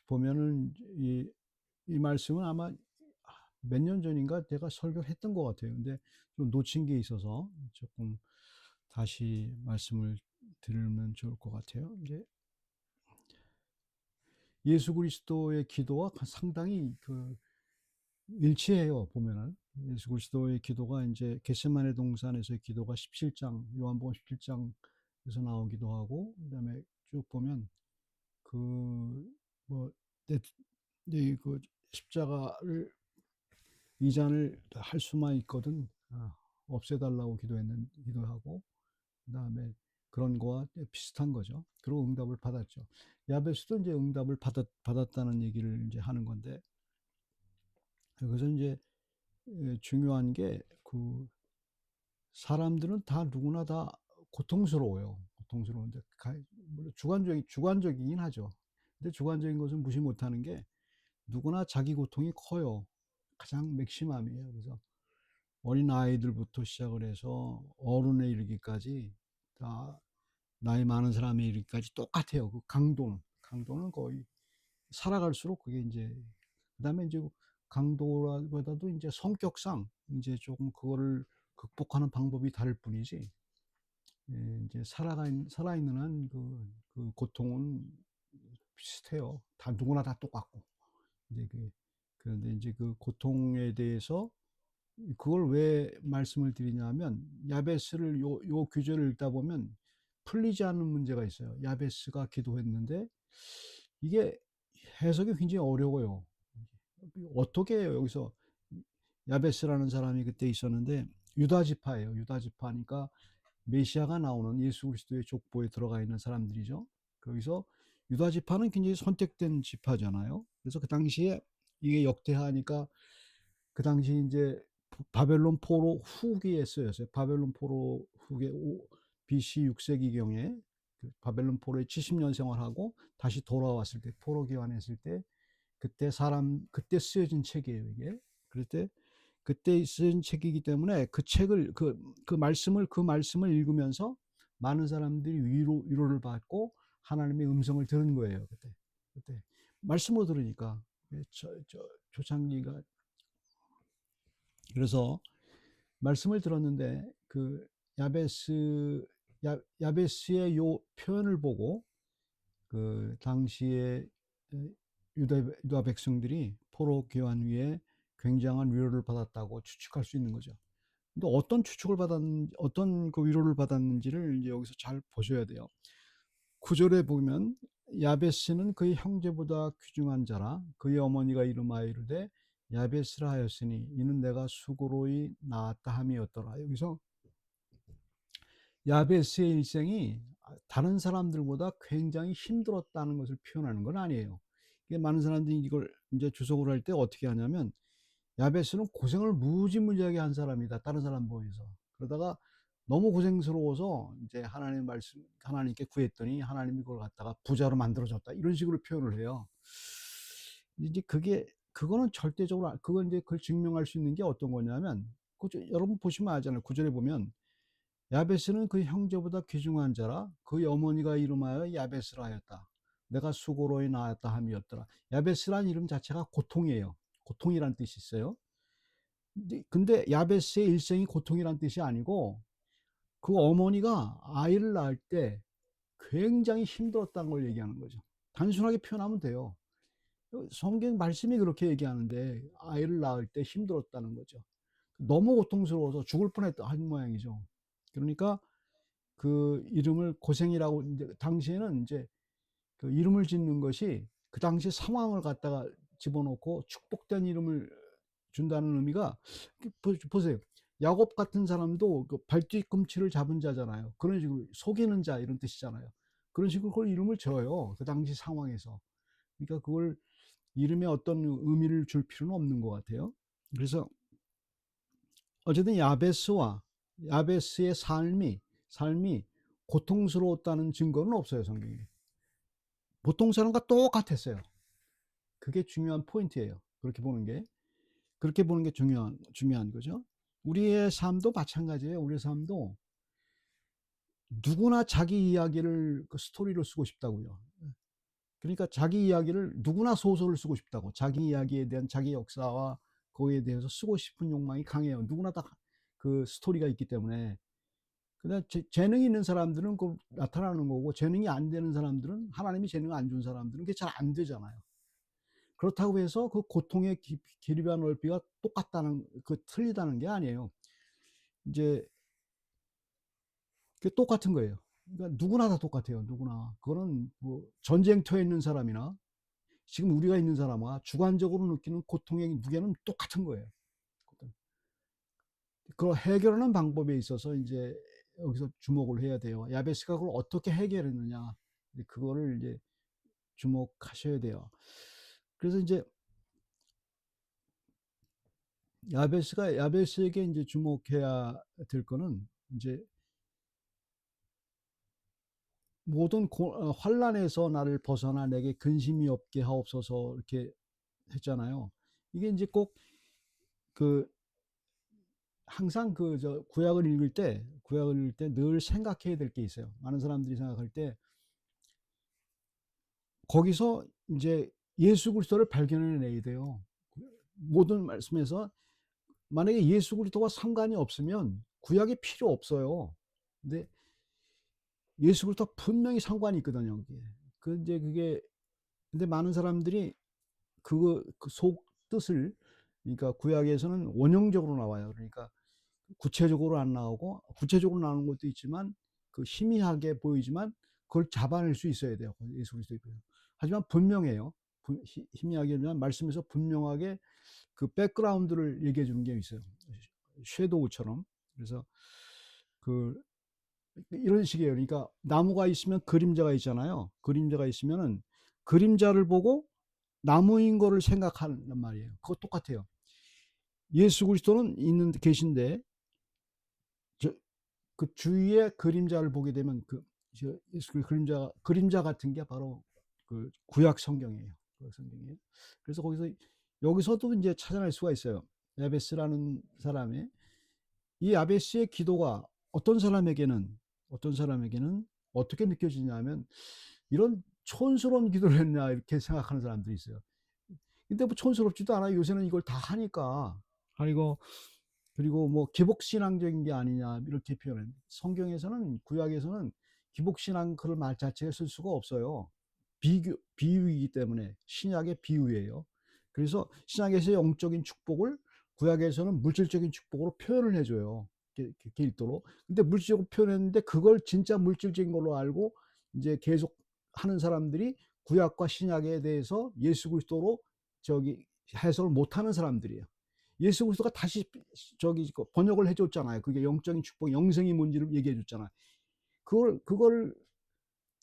보면은 이 말씀은 아마 몇 년 전인가 제가 설교를 했던 것 같아요. 근데 좀 놓친 게 있어서 조금 다시 말씀을 드리면 좋을 것 같아요. 이제 예수 그리스도의 기도와 상당히 일치해요. 보면은 예수 그리스도의 기도가 이제 겟세마네 동산에서의 기도가 17장 요한복음 17장에서 나오기도 하고, 그다음에 쭉 보면 그뭐 그 십자가를 이 잔을 할 수만 있거든 없애달라고 기도하고, 그다음에 그런 거와 비슷한 거죠. 그리고 응답을 받았죠. 야베스도 이제 응답을 받았다는 얘기를 이제 하는 건데, 그래서 이제 중요한 게 사람들은 다 누구나 다 고통스러워요. 고통스러운데 물론 주관적이긴 하죠. 근데 주관적인 것은 무시 못하는 게 누구나 자기 고통이 커요. 가장 맥시멈이에요. 그래서 어린 아이들부터 시작을 해서 어른에 이르기까지 다 나이 많은 사람에 이르기까지 똑같아요. 그 강도는 거의 살아갈수록 그게 이제, 그다음에 이제 강도라기보다도 이제 성격상 이제 조금 그거를 극복하는 방법이 다를 뿐이지, 예, 이제 살아있는 한 그 고통은 비슷해요. 다 누구나 다 똑같고. 이제 그런데 이제 그 고통에 대해서 그걸 왜 말씀을 드리냐면, 야베스를 요 규절을 읽다 보면 풀리지 않는 문제가 있어요. 야베스가 기도했는데 이게 해석이 굉장히 어려워요. 어떻게 해요? 여기서 야베스라는 사람이 그때 있었는데 유다 지파예요. 유다 지파니까 메시아가 나오는 예수 그리스도의 족보에 들어가 있는 사람들이죠. 거기서 유다 지파는 굉장히 선택된 지파잖아요. 그래서 그 당시에 이게 역대하니까 그 당시 이제 바벨론 포로 후기에 쓰였어요. 바벨론 포로 후기에 BC 6세기경에 바벨론 포로에 70년 생활하고 다시 돌아왔을 때, 포로 귀환했을 때, 그때 쓰여진 책이에요, 이게. 그럴 때 그때 쓰여진 책이기 때문에 그 책을 그 말씀을 읽으면서 많은 사람들이 위로를 받고 하나님의 음성을 들은 거예요. 그때 말씀으로 들으니까 조창기가, 그래서 말씀을 들었는데 그 야베스 야베스의 요 표현을 보고 그 당시에 유다 백성들이 포로 귀환 후에 굉장한 위로를 받았다고 추측할 수 있는 거죠. 근데 어떤 그 위로를 받았는지를 이제 여기서 잘 보셔야 돼요. 9절에 보면 야베스는 그의 형제보다 귀중한 자라 그의 어머니가 이름하여 이르되 야베스라 하였으니 이는 내가 수고로이 낳았다 함이었더라. 여기서 야베스의 일생이 다른 사람들보다 굉장히 힘들었다는 것을 표현하는 건 아니에요. 많은 사람들이 이걸 이제 주석을 할 때 어떻게 하냐면, 야베스는 고생을 무지무지하게 한 사람이다, 다른 사람 보여서. 그러다가 너무 고생스러워서 이제 하나님께 구했더니 하나님이 그걸 갖다가 부자로 만들어줬다, 이런 식으로 표현을 해요. 이제 그거는 절대적으로, 그걸 증명할 수 있는 게 어떤 거냐면, 여러분 보시면 알잖아요. 구절에 보면 야베스는 그 형제보다 귀중한 자라 그의 어머니가 이름하여 야베스라 하였다. 내가 수고로이 낳았다 함이었더라. 야베스란 이름 자체가 고통이에요. 고통이란 뜻이 있어요. 근데 야베스의 일생이 고통이란 뜻이 아니고, 그 어머니가 아이를 낳을 때 굉장히 힘들었다는 걸 얘기하는 거죠. 단순하게 표현하면 돼요. 성경 말씀이 그렇게 얘기하는데 아이를 낳을 때 힘들었다는 거죠. 너무 고통스러워서 죽을 뻔했다 한 모양이죠. 그러니까 그 이름을 고생이라고, 이제 당시에는 이제 그 이름을 짓는 것이 그 당시 상황을 갖다가 집어넣고 축복된 이름을 준다는 의미가, 보세요. 야곱 같은 사람도 그 발뒤꿈치를 잡은 자잖아요. 그런 식으로 속이는 자, 이런 뜻이잖아요. 그런 식으로 그걸 이름을 져요, 그 당시 상황에서. 그러니까 그걸 이름에 어떤 의미를 줄 필요는 없는 것 같아요. 그래서 어쨌든 야베스의 삶이 고통스러웠다는 증거는 없어요, 성경에. 보통 사람과 똑같았어요. 그게 중요한 포인트예요. 그렇게 보는 게 중요한 거죠. 우리의 삶도 마찬가지예요. 우리의 삶도 누구나 자기 이야기를 그 스토리로 쓰고 싶다고요. 그러니까 자기 이야기를 누구나 소설을 쓰고 싶다고. 자기 이야기에 대한 자기 역사와 거기에 대해서 쓰고 싶은 욕망이 강해요. 누구나 다 그 스토리가 있기 때문에. 그다음 재능이 있는 사람들은 그 나타나는 거고, 재능이 안 되는 사람들은, 하나님이 재능 안 준 사람들은 그게 잘 안 되잖아요. 그렇다고 해서 그 고통의 길이와 넓이가 똑같다는, 틀리다는 게 아니에요. 이제 그게 똑같은 거예요. 그러니까 누구나 다 똑같아요. 누구나. 그거는 뭐 전쟁터에 있는 사람이나 지금 우리가 있는 사람과 주관적으로 느끼는 고통의 무게는 똑같은 거예요. 그걸 해결하는 방법에 있어서 이제 여기서 주목을 해야 돼요. 야베스가 그걸 어떻게 해결했느냐. 그거를 이제 주목하셔야 돼요. 그래서 이제 야베스에게 이제 주목해야 될 거는, 이제 모든 환란에서 나를 벗어나 내게 근심이 없게 하옵소서, 이렇게 했잖아요. 이게 이제 꼭 그 항상 구약을 읽을 때 늘 생각해야 될 게 있어요. 많은 사람들이 생각할 때 거기서 이제 예수 그리스도를 발견해내야 돼요. 모든 말씀에서 만약에 예수 그리스도와 상관이 없으면 구약이 필요 없어요. 근데 예수 그리스도 분명히 상관이 있거든요. 그게. 이제 그게, 근데 많은 사람들이 그 속 뜻을, 그러니까 구약에서는 원형적으로 나와요. 그러니까 구체적으로 안 나오고, 구체적으로 나오는 것도 있지만 그 희미하게 보이지만 그걸 잡아낼 수 있어야 돼요. 예수 그리스도에 대해서. 하지만 분명해요. 희미하게지만 말씀에서 분명하게 그 백그라운드를 얘기해 주는 게 있어요. 섀도우처럼. 그래서 그 이런 식이에요. 그러니까 나무가 있으면 그림자가 있잖아요. 그림자가 있으면은 그림자를 보고 나무인 거를 생각하는 말이에요. 그거 똑같아요. 예수 그리스도는 계신데 그 주위에 그림자를 보게 되면 예수 그림자 같은 게 바로 그 구약 성경이에요. 구약 성경이에요. 그래서 여기서도 이제 찾아낼 수가 있어요. 야베스라는 사람의, 이 야베스의 기도가 어떤 사람에게는 어떻게 느껴지냐면, 이런 촌스러운 기도를 했냐 이렇게 생각하는 사람들이 있어요. 근데 뭐 촌스럽지도 않아요. 요새는 이걸 다 하니까. 그리고 뭐 기복신앙적인 게 아니냐 이렇게 표현해요. 성경에서는, 구약에서는 기복신앙 그런 말 자체를 쓸 수가 없어요. 비유이기 때문에. 신약의 비유예요. 그래서 신약에서의 영적인 축복을 구약에서는 물질적인 축복으로 표현을 해줘요. 길도로. 근데 물질적으로 표현했는데 그걸 진짜 물질적인 걸로 알고 이제 계속 하는 사람들이 구약과 신약에 대해서 예수 그리스도로 해석을 못하는 사람들이에요. 예수 그리스도가 다시 번역을 해줬잖아요. 그게 영적인 축복, 영생이 뭔지를 얘기해 줬잖아요. 그걸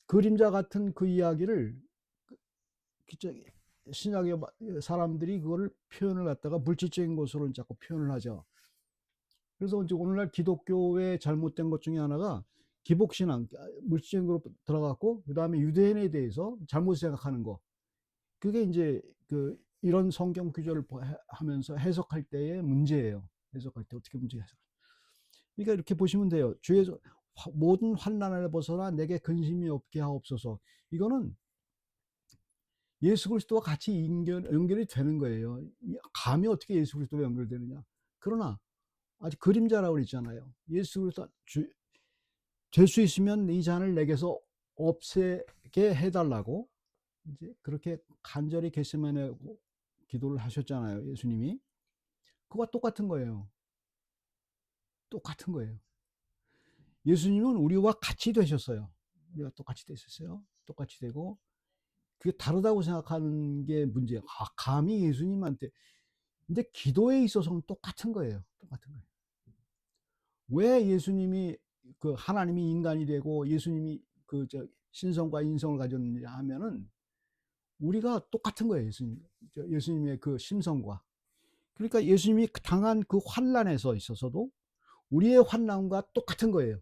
그림자 같은 그 이야기를 신약의 사람들이 그거를 표현을 갖다가 물질적인 것으로 자꾸 표현을 하죠. 그래서 이제 오늘날 기독교의 잘못된 것 중에 하나가 기복신앙, 물질적인 걸로 들어갔고, 그 다음에 유대인에 대해서 잘못 생각하는 거. 그게 이제 이런 성경 구절을 하면서 해석할 때의 문제예요. 해석할 때 어떻게 문제 해석? 그러니까 이렇게 보시면 돼요. 주의 모든 환난을 벗어나 내게 근심이 없게 하옵소서. 이거는 예수 그리스도와 같이 연결이 되는 거예요. 감이 어떻게 예수 그리스도와 연결되느냐? 그러나 아직 그림자라고 그랬잖아요. 예수 그리스도 될 수 있으면 이 잔을 내게서 없애게 해달라고 이제 그렇게 간절히 겟세마네 기도를 하셨잖아요. 예수님이. 그거와 똑같은 거예요. 똑같은 거예요. 예수님은 우리와 같이 되셨어요. 우리가 똑같이 되셨어요. 똑같이 되고, 그게 다르다고 생각하는 게 문제예요. 감히 예수님한테. 근데 기도에 있어서는 똑같은 거예요. 똑같은 거예요. 왜 예수님이 하나님이 인간이 되고 예수님이 신성과 인성을 가졌느냐 하면은 우리가 똑같은 거예요. 예수님의 그 심성과. 그러니까 예수님이 당한 그 환난에서 있어서도 우리의 환난과 똑같은 거예요.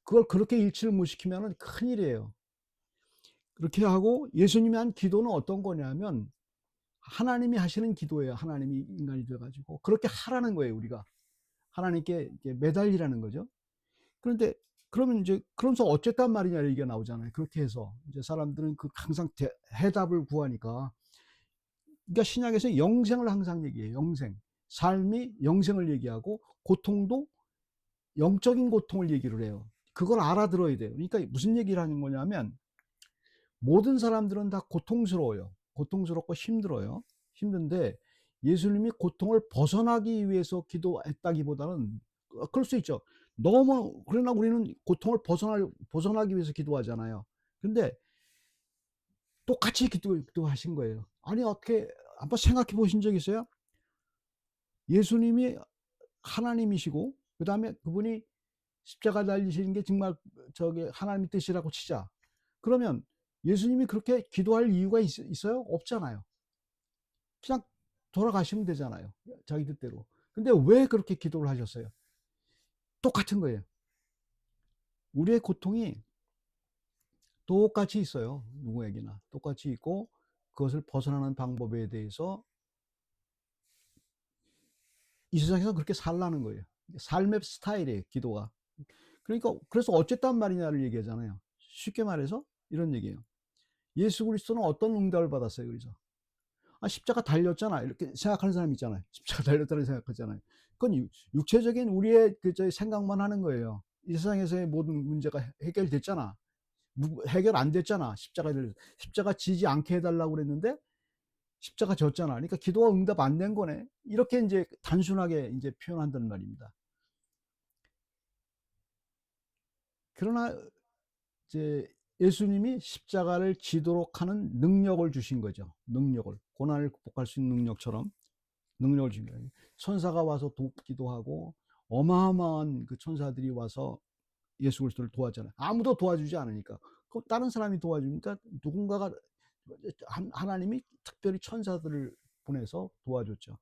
그걸 그렇게 일치를 못 시키면 큰일이에요. 그렇게 하고 예수님이 한 기도는 어떤 거냐면 하나님이 하시는 기도예요. 하나님이 인간이 돼가지고 그렇게 하라는 거예요. 우리가 하나님께 매달리라는 거죠. 그런데 그러면 이제 그러면서 어쨌단 말이냐 얘기가 나오잖아요. 그렇게 해서 이제 사람들은 그 항상 해답을 구하니까. 그러니까 신약에서 영생을 항상 얘기해요. 영생. 삶이 영생을 얘기하고 고통도 영적인 고통을 얘기를 해요. 그걸 알아들어야 돼요. 그러니까 무슨 얘기를 하는 거냐면 모든 사람들은 다 고통스러워요. 고통스럽고 힘들어요. 힘든데 예수님이 고통을 벗어나기 위해서 기도했다기보다는 그럴 수 있죠. 너무 그러나 우리는 고통을 벗어나기 위해서 기도하잖아요. 근데 똑같이 기도하신 거예요. 아니 어떻게 한번 생각해 보신 적 있어요? 예수님이 하나님이시고 그다음에 그분이 십자가 달리시는 게 정말 저기 하나님의 뜻이라고 치자. 그러면 예수님이 그렇게 기도할 이유가 있어요? 없잖아요. 그냥 돌아가시면 되잖아요. 자기 뜻대로. 근데 왜 그렇게 기도를 하셨어요? 똑같은 거예요. 우리의 고통이 똑같이 있어요. 누구에게나. 똑같이 있고 그것을 벗어나는 방법에 대해서 이 세상에서 그렇게 살라는 거예요. 삶의 스타일이에요. 기도가. 그러니까 그래서 어쨌단 말이냐를 얘기하잖아요. 쉽게 말해서 이런 얘기예요. 예수 그리스도는 어떤 응답을 받았어요? 그래서 십자가 달렸잖아 이렇게 생각하는 사람 있잖아요. 십자가 달렸다고 생각하잖아요. 그건 육체적인 우리의 저 생각만 하는 거예요. 이 세상에서의 모든 문제가 해결됐잖아. 해결 안 됐잖아. 십자가 지지 않게 해달라고 그랬는데 십자가 졌잖아. 그러니까 기도가 응답 안 된 거네. 이렇게 이제 단순하게 이제 표현한다는 말입니다. 그러나 이제 예수님이 십자가를 지도록 하는 능력을 주신 거죠. 능력을. 고난을 극복할 수 있는 능력을 주신 거예요. 천사가 와서 돕기도 하고 어마어마한 그 천사들이 와서 예수 그리스도를 도와잖아요. 아무도 도와주지 않으니까. 다른 사람이 도와주니까 누군가가 하나님이 특별히 천사들을 보내서 도와줬죠.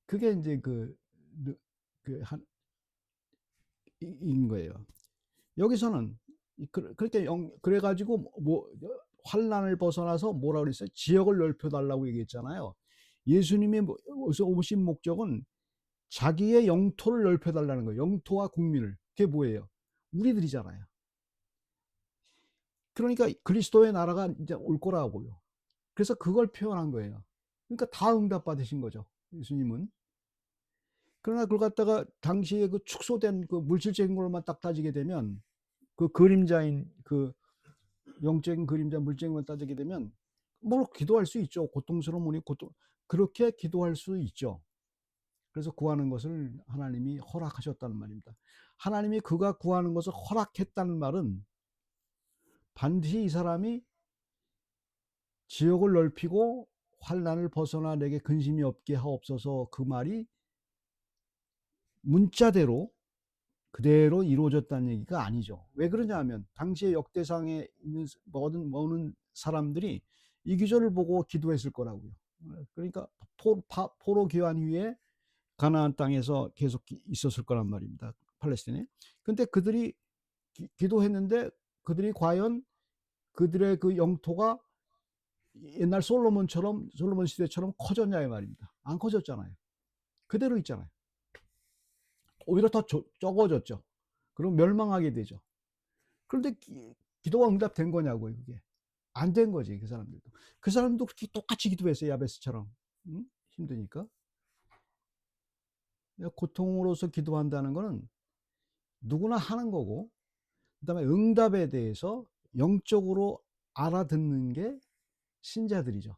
그게 이제 한, 인 거예요. 여기서는 그렇게 그래가지고 환란을 벗어나서 뭐라 그랬어요? 지역을 넓혀달라고 얘기했잖아요. 예수님이 오신 목적은 자기의 영토를 넓혀달라는 거예요. 영토와 국민을. 그게 뭐예요? 우리들이잖아요. 그러니까 그리스도의 나라가 이제 올 거라고요. 그래서 그걸 표현한 거예요. 그러니까 다 응답받으신 거죠. 예수님은. 그러나 그걸 갖다가 당시에 그 축소된 그 물질적인 걸로만 딱 따지게 되면 그 그림자인 그 영적인 그림자 물적인 걸 따지게 되면 뭐 기도할 수 있죠. 고통스러운 분이 그렇게 기도할 수 있죠. 그래서 구하는 것을 하나님이 허락하셨다는 말입니다. 하나님이 그가 구하는 것을 허락했다는 말은 반드시 이 사람이 지역을 넓히고 환난을 벗어나 내게 근심이 없게 하옵소서 그 말이 문자대로 그대로 이루어졌다는 얘기가 아니죠. 왜 그러냐 하면 당시의 역대상에 있는 모든 사람들이 이 기절을 보고 기도했을 거라고요. 그러니까 포로 귀환 후에 가나안 땅에서 계속 있었을 거란 말입니다. 팔레스틴에. 근데 그들이 기도했는데 그들이 과연 그들의 그 영토가 옛날 솔로몬 시대처럼 커졌냐 이 말입니다. 안 커졌잖아요. 그대로 있잖아요. 오히려 더 적어졌죠. 그럼 멸망하게 되죠. 그런데 기도가 응답된 거냐고요, 그게. 안 된 거지, 그 사람들도. 그 사람도 그렇게 똑같이 기도했어요, 야베스처럼. 응? 힘드니까. 고통으로서 기도한다는 거는 누구나 하는 거고, 그 다음에 응답에 대해서 영적으로 알아듣는 게 신자들이죠.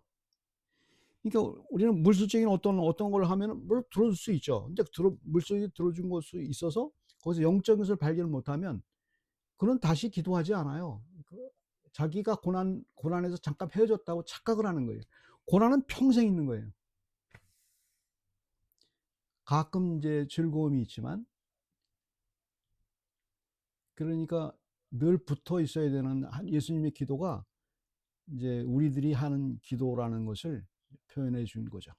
그러니까 우리는 물질적인 어떤 걸 하면 뭘 들어줄 수 있죠. 근데 물질적이 들어준 것이 있어서 거기서 영적인 것을 발견을 못하면 그는 다시 기도하지 않아요. 자기가 고난에서 잠깐 헤어졌다고 착각을 하는 거예요. 고난은 평생 있는 거예요. 가끔 이제 즐거움이 있지만, 그러니까 늘 붙어 있어야 되는 예수님의 기도가 이제 우리들이 하는 기도라는 것을 표현해 준 거죠.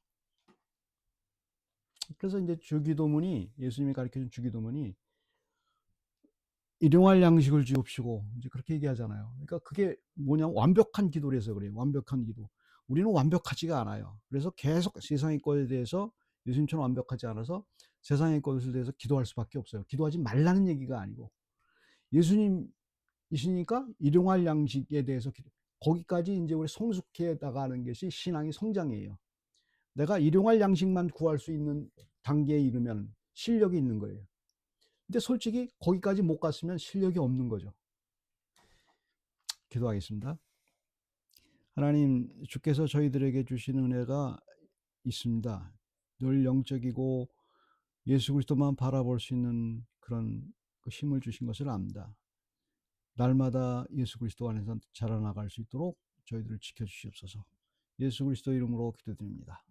그래서 이제 주기도문이, 예수님이 가르쳐 준 주기도문이 일용할 양식을 주옵시고 이제 그렇게 얘기하잖아요. 그러니까 그게 뭐냐, 완벽한 기도라서 그래요. 완벽한 기도. 우리는 완벽하지가 않아요. 그래서 계속 세상의 것에 대해서 예수님처럼 완벽하지 않아서 세상의 것을 대해서 기도할 수밖에 없어요. 기도하지 말라는 얘기가 아니고, 예수님이시니까 일용할 양식에 대해서 거기까지 이제 우리 성숙해 나가는 것이 신앙의 성장이에요. 내가 일용할 양식만 구할 수 있는 단계에 이르면 실력이 있는 거예요. 근데 솔직히 거기까지 못 갔으면 실력이 없는 거죠. 기도하겠습니다. 하나님, 주께서 저희들에게 주신 은혜가 있습니다. 늘 영적이고 예수 그리스도만 바라볼 수 있는 그런 힘을 주신 것을 압니다. 날마다 예수 그리스도 안에서 자라나갈 수 있도록 저희들을 지켜주시옵소서. 예수 그리스도 이름으로 기도드립니다.